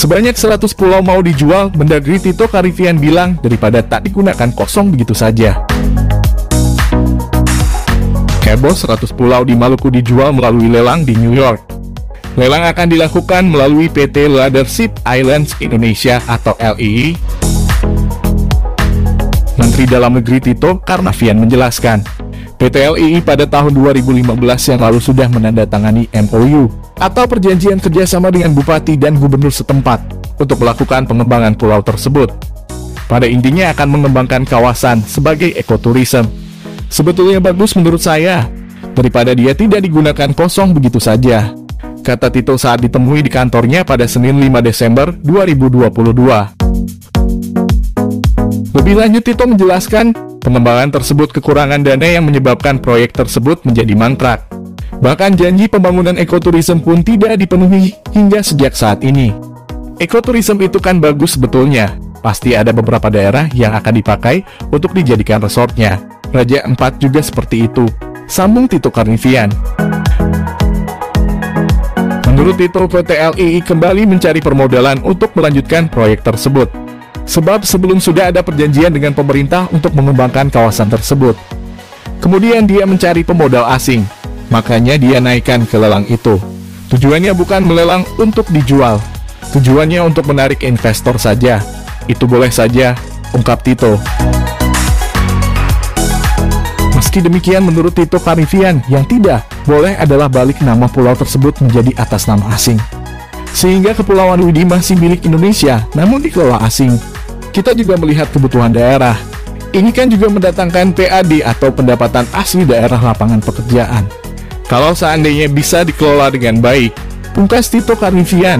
Sebanyak 100 pulau mau dijual, Mendagri Tito Karnavian bilang daripada tak digunakan kosong begitu saja. Heboh, 100 pulau di Maluku dijual melalui lelang di New York. Lelang akan dilakukan melalui PT Leadership Islands Indonesia atau LII. Menteri Dalam Negeri Tito Karnavian menjelaskan, PT LII pada tahun 2015 yang lalu sudah menandatangani MOU atau perjanjian kerjasama dengan bupati dan gubernur setempat untuk melakukan pengembangan pulau tersebut. Pada intinya akan mengembangkan kawasan sebagai ekoturism. Sebetulnya bagus menurut saya, daripada dia tidak digunakan kosong begitu saja, kata Tito saat ditemui di kantornya pada Senin 5 Desember 2022. Lebih lanjut, Tito menjelaskan, pengembangan tersebut kekurangan dana yang menyebabkan proyek tersebut menjadi mangkrak. Bahkan janji pembangunan ekoturism pun tidak dipenuhi hingga sejak saat ini. Ekoturism itu kan bagus sebetulnya, pasti ada beberapa daerah yang akan dipakai untuk dijadikan resortnya. Raja Ampat juga seperti itu, sambung Tito Karnavian. Menurut Tito, PT LII kembali mencari permodalan untuk melanjutkan proyek tersebut. Sebab sebelum sudah ada perjanjian dengan pemerintah untuk mengembangkan kawasan tersebut. Kemudian dia mencari pemodal asing, makanya dia naikkan ke lelang itu. Tujuannya bukan melelang untuk dijual, tujuannya untuk menarik investor saja. Itu boleh saja, ungkap Tito. Meski demikian, menurut Tito Karnavian, yang tidak boleh adalah balik nama pulau tersebut menjadi atas nama asing. Sehingga Kepulauan Widi masih milik Indonesia, namun dikelola asing. Kita juga melihat kebutuhan daerah. Ini kan juga mendatangkan PAD atau pendapatan asli daerah lapangan pekerjaan. Kalau seandainya bisa dikelola dengan baik, pungkas Tito Karnavian.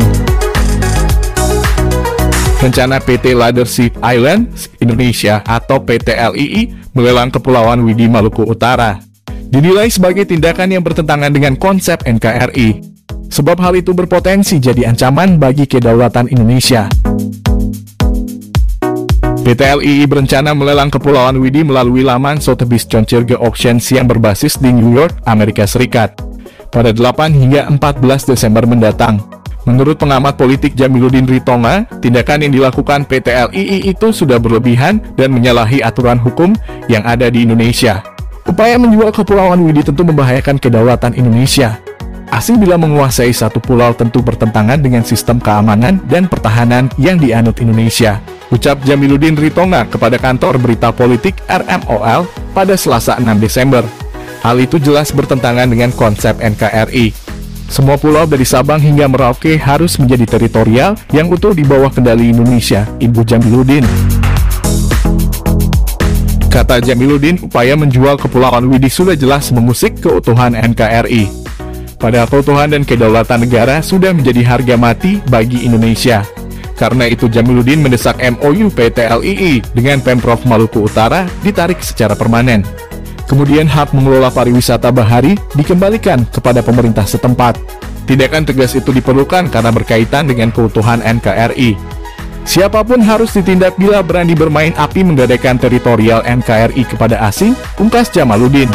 Rencana PT Leadership Islands Indonesia atau PT LII melelang Kepulauan Widi Maluku Utara dinilai sebagai tindakan yang bertentangan dengan konsep NKRI. Sebab hal itu berpotensi jadi ancaman bagi kedaulatan Indonesia. PT LII berencana melelang Kepulauan Widi melalui laman Sotheby's Concierge Auctions yang berbasis di New York, Amerika Serikat, pada 8 hingga 14 Desember mendatang. Menurut pengamat politik Jamiluddin Ritonga, tindakan yang dilakukan PT LII itu sudah berlebihan dan menyalahi aturan hukum yang ada di Indonesia. Upaya menjual Kepulauan Widi tentu membahayakan kedaulatan Indonesia. Asing bila menguasai satu pulau tentu bertentangan dengan sistem keamanan dan pertahanan yang dianut Indonesia, ucap Jamiluddin Ritonga kepada kantor berita politik RMOL pada Selasa 6 Desember. Hal itu jelas bertentangan dengan konsep NKRI. Semua pulau dari Sabang hingga Merauke harus menjadi teritorial yang utuh di bawah kendali Indonesia, Ibu Jamiluddin. Kata Jamiluddin, upaya menjual Kepulauan Widi sudah jelas mengusik keutuhan NKRI. Padahal keutuhan dan kedaulatan negara sudah menjadi harga mati bagi Indonesia. Karena itu Jamiluddin mendesak MOU PT LII dengan Pemprov Maluku Utara ditarik secara permanen. Kemudian hak mengelola pariwisata bahari dikembalikan kepada pemerintah setempat. Tindakan tegas itu diperlukan karena berkaitan dengan keutuhan NKRI. Siapapun harus ditindak bila berani bermain api menggadaikan teritorial NKRI kepada asing, pungkas Jamiluddin.